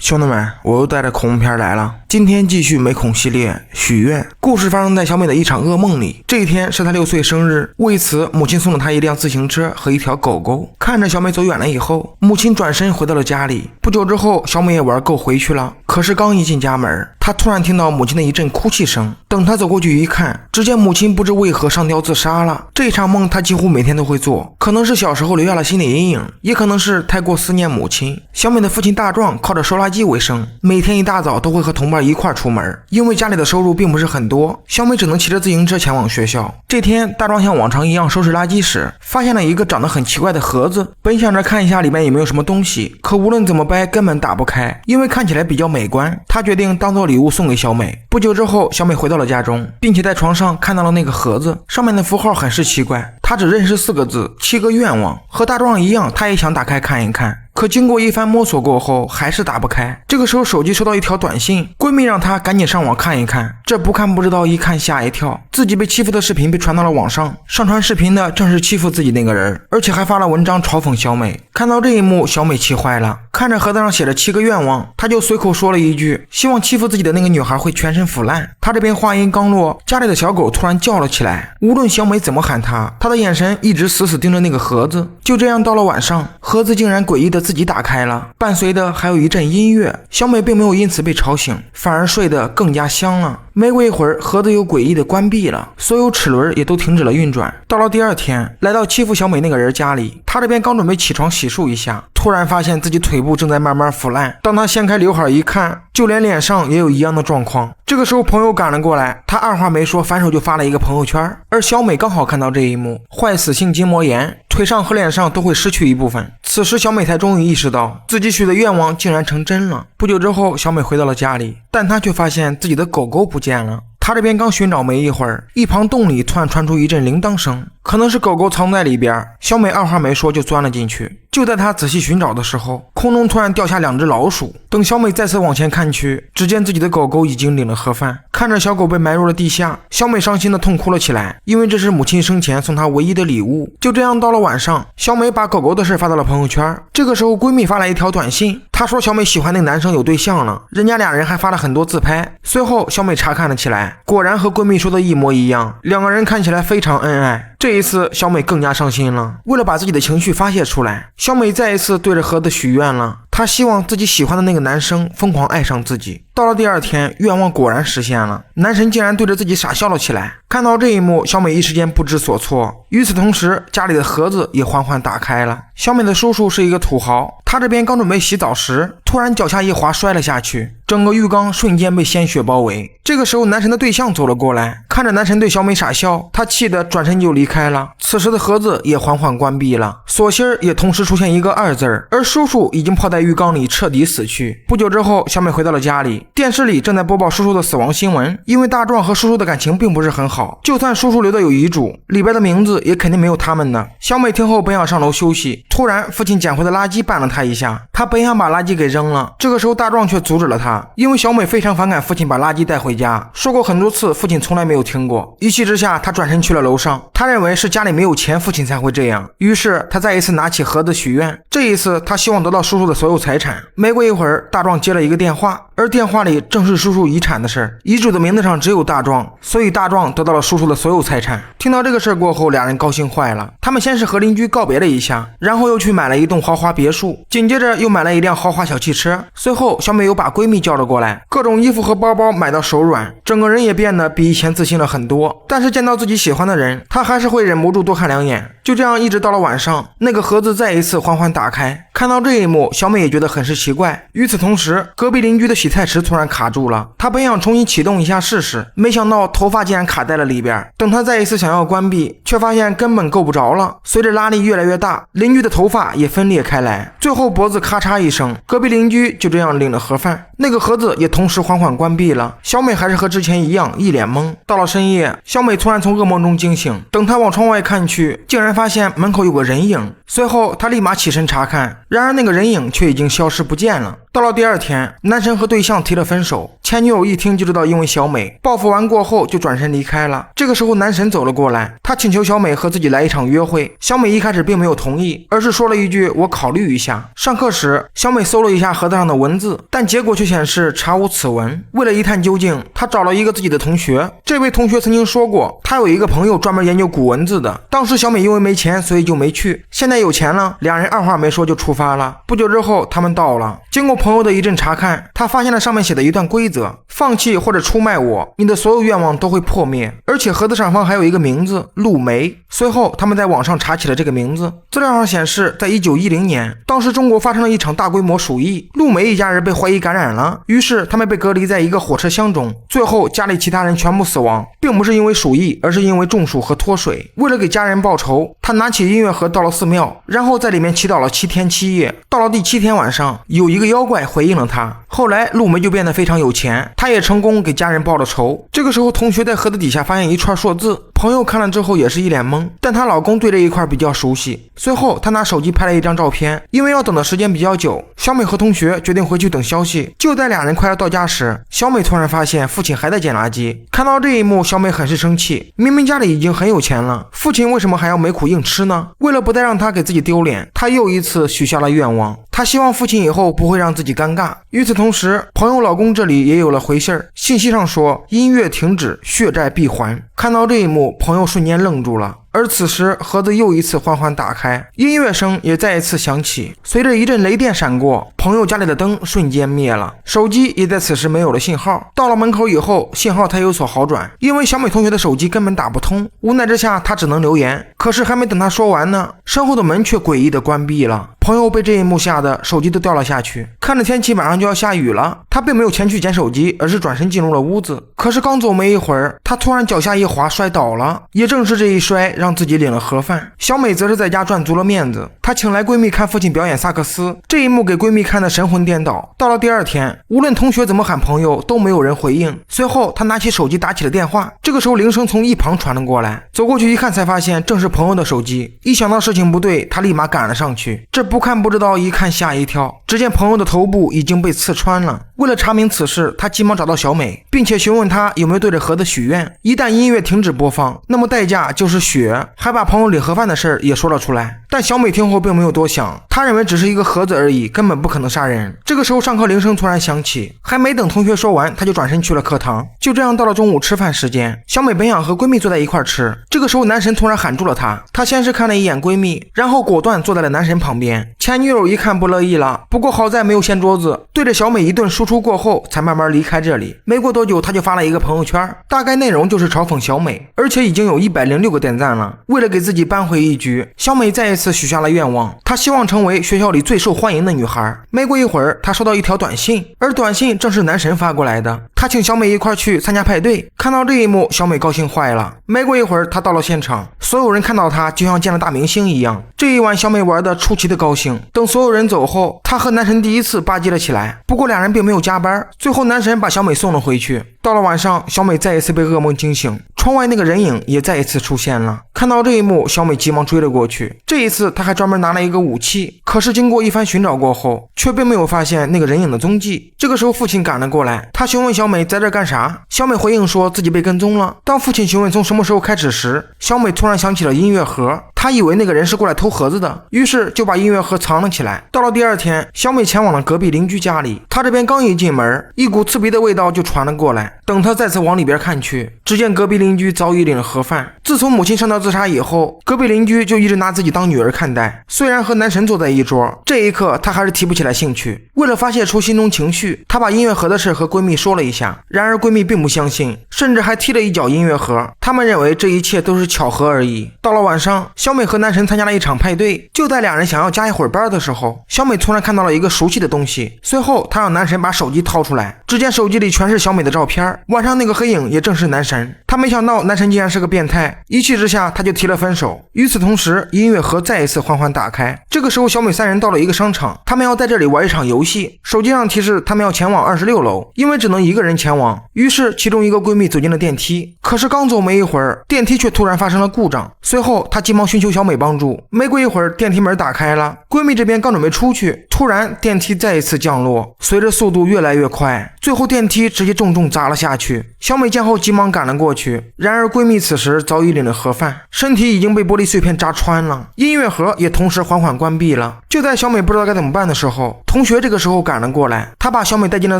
兄弟们，我又带着恐怖片来了。今天继续美恐系列许愿。故事发生在小美的一场噩梦里。这一天是她6岁生日，为此母亲送了她一辆自行车和一条狗狗。看着小美走远了以后，母亲转身回到了家里。不久之后，小美也玩够回去了。可是刚一进家门，她突然听到母亲的一阵哭泣声。等她走过去一看，只见母亲不知为何上吊自杀了。这场梦她几乎每天都会做，可能是小时候留下了心理阴影，也可能是太过思念母亲。小美的父亲大壮靠着收垃圾为生，每天一大早都会和同伴一块出门。因为家里的收入并不是很多，小美只能骑着自行车前往学校。这天，大壮像往常一样收拾垃圾时，发现了一个长得很奇怪的盒子。本想着看一下里面有没有什么东西，可无论怎么掰根本打不开，因为看起来比较美观。他决定当做礼物送给小美。不久之后，小美回到了家中，并且在床上看到了那个盒子，上面的符号很是奇怪，她只认识4个字，7个愿望。和大壮一样，她也想打开看一看，可经过一番摸索过后还是打不开。这个时候手机收到一条短信，闺蜜让她赶紧上网看一看。这不看不知道，一看吓一跳，自己被欺负的视频被传到了网上，上传视频的正是欺负自己那个人，而且还发了文章嘲讽小美。看到这一幕，小美气坏了，看着盒子上写着7个愿望，她就随口说了一句，希望欺负自己的那个女孩会全身腐烂。她这边话音刚落，家里的小狗突然叫了起来，无论小美怎么喊她，她的眼神一直死死盯着那个盒子。就这样到了晚上，盒子竟然诡异的自己打开了，伴随的还有一阵音乐。小美并没有因此被吵醒，反而睡得更加香了。没过一会儿，盒子又诡异的关闭了，所有齿轮也都停止了运转。到了第二天，来到欺负小美那个人家里，他这边刚准备起床洗漱一下，突然发现自己腿部正在慢慢腐烂。当他掀开刘海一看，就连脸上也有一样的状况。这个时候朋友赶了过来，他二话没说，反手就发了一个朋友圈。而小美刚好看到这一幕，坏死性筋膜炎，腿上和脸上都会失去一部分。此时小美才终于意识到自己许的愿望竟然成真了。不久之后，小美回到了家里，但她却发现自己的狗狗不见了。她这边刚寻找没一会儿，一旁洞里突然传出一阵铃铛声，可能是狗狗藏在里边。小美二话没说就钻了进去。就在她仔细寻找的时候，空中突然掉下2只老鼠。等小美再次往前看去，只见自己的狗狗已经领了盒饭。看着小狗被埋入了地下，小美伤心的痛哭了起来，因为这是母亲生前送她唯一的礼物。就这样到了晚上，小美把狗狗的事发到了朋友圈。这个时候闺蜜发来一条短信，她说小美喜欢那个男生有对象了，人家俩人还发了很多自拍。随后小美查看了起来，果然和闺蜜说的一模一样，两个人看起来非常恩爱。这一次小美更加伤心了，为了把自己的情绪发泄出来，小美再一次对着盒子许愿了。她希望自己喜欢的那个男生疯狂爱上自己。到了第二天，愿望果然实现了，男神竟然对着自己傻笑了起来。看到这一幕，小美一时间不知所措。与此同时，家里的盒子也缓缓打开了。小美的叔叔是一个土豪，他这边刚准备洗澡时，突然脚下一滑摔了下去，整个浴缸瞬间被鲜血包围。这个时候男神的对象走了过来，看着男神对小美傻笑，他气得转身就离开了。此时的盒子也缓缓关闭了，锁芯也同时出现一个2字，而叔叔已经泡在浴缸里彻底死去。不久之后，小美回到了家里，电视里正在播报叔叔的死亡新闻。因为大壮和叔叔的感情并不是很好，就算叔叔留的有遗嘱，里边的名字也肯定没有他们的。小美听后本想上楼休息，突然父亲捡回的垃圾绊了她一下，她本想把垃圾给扔了。这个时候大壮却阻止了她，因为小美非常反感父亲把垃圾带回家，说过很多次，父亲从来没有听过。一气之下，她转身去了楼上，她认为是家里没有钱，父亲才会这样。于是她再一次拿起盒子许愿，这一次她希望得到叔叔的所有财产。没过一会儿，大壮接了一个电话，而电话里正是叔叔遗产的事。遗嘱的名字上只有大壮，所以大壮得到了叔叔的所有财产。听到这个事过后，俩人高兴坏了。他们先是和邻居告别了一下，然后又去买了一栋豪华别墅，紧接着又买了一辆豪华小汽车。随后小美又把闺蜜叫了过来，各种衣服和包包买到手软，整个人也变得比以前自信了很多。但是见到自己喜欢的人，她还是会忍不住多看2眼。就这样一直到了晚上，那个盒子再一次缓缓打开。看到这一幕，小美也觉得很是奇怪。与此同时，隔壁邻居的洗菜池突然卡住了，她本想重新启动一下试试，没想到头发竟然卡在了里边。等她再一次想要关闭，却发现根本够不着了。随着拉力越来越大，邻居的头发也分裂开来，最后脖子咔嚓一声，隔壁邻居就这样领了盒饭。那个盒子也同时缓缓关闭了。小美还是和之前一样一脸懵。到了深夜，小美突然从噩梦中惊醒，等她往窗外看去，竟然发现门口有个人影。随后她立马起身查看，然而那个人影却已经消失不见了。到了第二天，男神和对象提了分手，前女友一听就知道因为小美，报复完过后就转身离开了。这个时候男神走了过来，他请求小美和自己来一场约会。小美一开始并没有同意，而是说了一句我考虑一下。上课时，小美搜了一下盒子上的文字，但结果却显示查无此文。为了一探究竟，她找了一个自己的同学，这位同学曾经说过他有一个朋友专门研究古文字的。当时小美因为没钱，所以就没去，现在有钱了，两人二话没说就出发了。不久之后他们到了，经过朋友的一阵查看，他发现了上面写的一段规则：放弃或者出卖我，你的所有愿望都会破灭。而且盒子上方还有一个名字陆梅。随后他们在网上查起了这个名字，资料上显示在1910年，当时中国发生了一场大规模鼠疫，陆梅一家人被怀疑感染了，于是他们被隔离在一个火车厢中，最后家里其他人全部死亡，并不是因为鼠疫，而是因为中暑和脱水。为了给家人报仇，他拿起音乐盒到了寺庙，然后在里面祈祷了7天7夜。到了第7天晚上，有一个妖怪回应了他，后来陆梅就变得非常有钱，他也成功给家人报了仇。这个时候同学在盒子底下发现一串数字，朋友看了之后也是一脸懵，但她老公对这一块比较熟悉。随后她拿手机拍了一张照片，因为要等的时间比较久，小美和同学决定回去等消息。就在俩人快要到家时，小美突然发现父亲还在捡垃圾。看到这一幕，小美很是生气，明明家里已经很有钱了，父亲为什么还要没苦硬吃呢？为了不再让他给自己丢脸，她又一次许下了愿望，她希望父亲以后不会让自己尴尬。与此同时，朋友老公这里也有了回信儿，信息上说音乐停止，血债必还。看到这一幕，朋友瞬间愣住了。而此时盒子又一次缓缓打开，音乐声也再一次响起，随着一阵雷电闪过，朋友家里的灯瞬间灭了，手机也在此时没有了信号。到了门口以后，信号才有所好转，因为小美同学的手机根本打不通，无奈之下她只能留言。可是还没等她说完呢，身后的门却诡异的关闭了。朋友被这一幕吓得手机都掉了下去，看着天气马上就要下雨了，他并没有前去捡手机，而是转身进入了屋子。可是刚走没一会儿，他突然脚下一滑摔倒了，也正是这一摔让自己领了盒饭。小美则是在家赚足了面子，她请来闺蜜看父亲表演萨克斯，这一幕给闺蜜看得神魂颠倒。到了第二天，无论同学怎么喊朋友都没有人回应，随后她拿起手机打起了电话。这个时候铃声从一旁传了过来，走过去一看才发现正是朋友的手机。一想到事情不对，她立马赶了上去，这不看不知道，一看吓一跳，只见朋友的头部已经被刺穿了。为了查明此事，他急忙找到小美，并且询问她有没有对着盒子许愿，一旦音乐停止播放，那么代价就是血，还把朋友领盒饭的事儿也说了出来。但小美听后并没有多想，她认为只是一个盒子而已，根本不可能杀人。这个时候上课铃声突然响起，还没等同学说完，她就转身去了课堂。就这样到了中午吃饭时间，小美本想和闺蜜坐在一块吃，这个时候男神突然喊住了她。她先是看了一眼闺蜜，然后果断坐在了男神旁边。前女友一看不乐意了，不过好在没有掀桌子，对着小美一顿输出过后才慢慢离开这里。没过多久，她就发了一个朋友圈，大概内容就是嘲讽小美，而且已经有106个点赞了。为了给自己扳回一局，小美再一次许下了愿望，她希望成为学校里最受欢迎的女孩。没过一会儿，她收到一条短信，而短信正是男神发过来的，他请小美一块去参加派对。看到这一幕，小美高兴坏了。没过一会儿，她到了现场，所有人看到她就像见了大明星一样。这一晚小美玩得出奇的高兴。等所有人走后，她和男神第一次吧唧了起来，不过两人并没有加班，最后男神把小美送了回去。到了晚上，小美再一次被噩梦惊醒，窗外那个人影也再一次出现了。看到这一幕，小美急忙追了过去，这一次她还专门拿了一个武器，可是经过一番寻找过后，却并没有发现那个人影的踪迹。这个时候父亲赶了过来，他询问小美在这干啥，小美回应说自己被跟踪了。当父亲询问从什么时候开始时，小美突然想起了音乐盒，她以为那个人是过来偷盒子的，于是就把音乐盒藏了起来。到了第二天，小美前往了隔壁邻居家里，她这边刚一进门，一股刺鼻的味道就传了过来。等她再次往里边看去，只见隔壁邻居早已领了盒饭。自从母亲上吊自杀以后，隔壁邻居就一直拿自己当女儿看待，虽然和男神坐在一桌，这一刻她还是提不起来兴趣。为了发泄出心中情绪，她把音乐盒的事和闺蜜说了一下，然而闺蜜并不相信，甚至还踢了一脚音乐盒，他们认为这一切都是巧合而已。到了晚上，小美和男神参加了一场派对，就在两人想要加一会儿班的时候，小美突然看到了一个熟悉的东西，随后她让男神把手机掏出来，只见手机里全是小美的照片，片。晚上那个黑影也正是男神，他没想到男神竟然是个变态，一气之下他就提了分手。与此同时，音乐盒再一次缓缓打开。这个时候小美三人到了一个商场，他们要在这里玩一场游戏。手机上提示他们要前往26楼，因为只能一个人前往。于是其中一个闺蜜走进了电梯，可是刚走没一会儿，电梯却突然发生了故障。随后她急忙寻求小美帮助，没过一会儿电梯门打开了，闺蜜这边刚准备出去，突然电梯再一次降落，随着速度越来越快，最后电梯直接重重砸了下去。小美见后急忙赶了过去，然而闺蜜此时早已领了盒饭，身体已经被玻璃碎片扎穿了，音乐盒也同时缓缓关闭了。就在小美不知道该怎么办的时候，同学这个时候赶了过来，他把小美带进了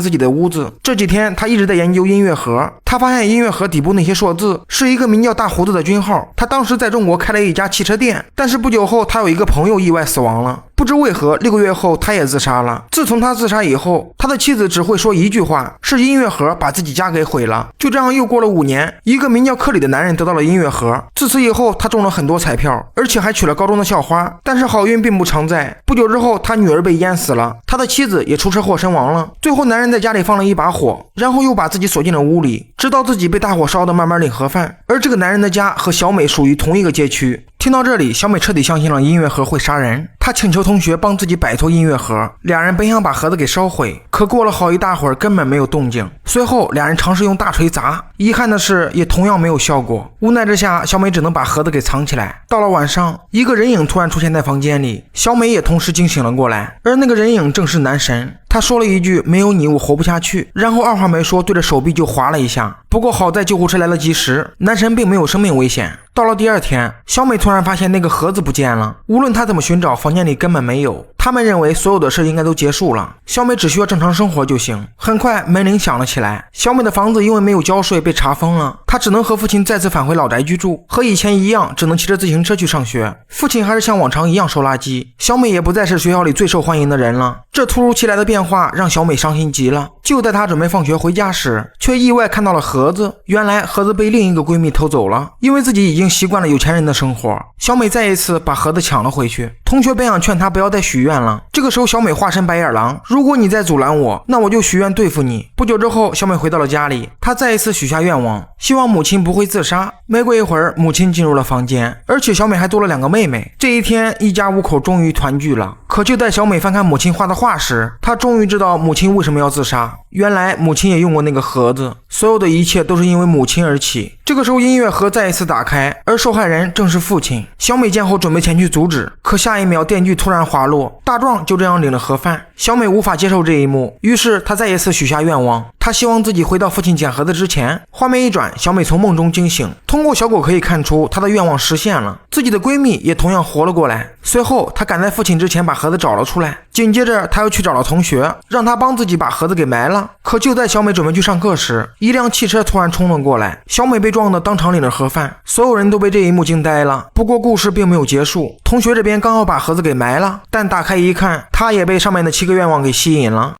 自己的屋子。这几天他一直在研究音乐盒，他发现音乐盒底部那些数字是一个名叫大胡子的军号，他当时在中国开了一家汽车店，但是不久后他有一个朋友意外死亡了，不知为何6个月后他也自杀了。自从他自杀以后，他的妻子只会说一句话，是音乐盒把自己家给毁了。就这样又过了5年，一个名叫克里的男人得到了音乐盒，自此以后他中了很多彩票，而且还娶了高中的校花。但是好运并不常在，不久之后他女儿被淹死了，他的妻子也出车祸身亡了。最后男人在家里放了一把火，然后又把自己锁进了屋里，直到自己被大火烧得慢慢领盒饭。而这个男人的家和小美属于同一个街区。听到这里，小美彻底相信了音乐盒会杀人，她请求同学帮自己摆脱音乐盒。两人本想把盒子给烧毁，可过了好一大会儿根本没有动静。随后两人尝试用大锤砸，遗憾的是也同样没有效果。无奈之下，小美只能把盒子给藏起来。到了晚上，一个人影突然出现在房间里，小美也同时惊醒了过来，而那个人影正是男神。他说了一句没有你我活不下去，然后二话没说对着手臂就划了一下。不过好在救护车来得及时，男神并没有生命危险。到了第二天，小美突然发现那个盒子不见了，无论她怎么寻找，房间里根本没有。他们认为所有的事应该都结束了，小美只需要正常生活就行。很快门铃响了起来，小美的房子因为没有交税被查封了，她只能和父亲再次返回老宅居住，和以前一样只能骑着自行车去上学。父亲还是像往常一样收垃圾，小美也不再是学校里最受欢迎的人了。这突如其来的变化让小美伤心极了。就在她准备放学回家时，却意外看到了盒子。原来盒子被另一个闺蜜偷走了，因为自己已经习惯了有钱人的生活，小美再一次把盒子抢了回去。同学本想劝她不要再许愿了，这个时候小美化身白眼狼，如果你再阻拦我，那我就许愿对付你。不久之后，小美回到了家里，她再一次许下愿望，希望母亲不会自杀。没过一会儿，母亲进入了房间，而且小美还多了2个妹妹。这一天，一家5口终于团聚了。可就在小美翻看母亲画的画时，她终于知道母亲为什么要自杀。原来母亲也用过那个盒子，所有的一切都是因为母亲而起。这个时候音乐盒再一次打开，而受害人正是父亲。小美见后准备前去阻止，可下一秒电锯突然滑落，大壮就这样领了盒饭。小美无法接受这一幕，于是她再一次许下愿望，她希望自己回到父亲捡盒子之前。画面一转，小美从梦中惊醒，通过小狗可以看出她的愿望实现了，自己的闺蜜也同样活了过来。随后她赶在父亲之前把盒子找了出来，紧接着她又去找了同学，让他帮自己把盒子给埋了。可就在小美准备去上课时，一辆汽车突然冲了过来，小美被撞得当场领了盒饭，所有人都被这一幕惊呆了。不过故事并没有结束，同学这边刚好把盒子给埋了，但打开一看，他也被上面的7个愿望给吸引了。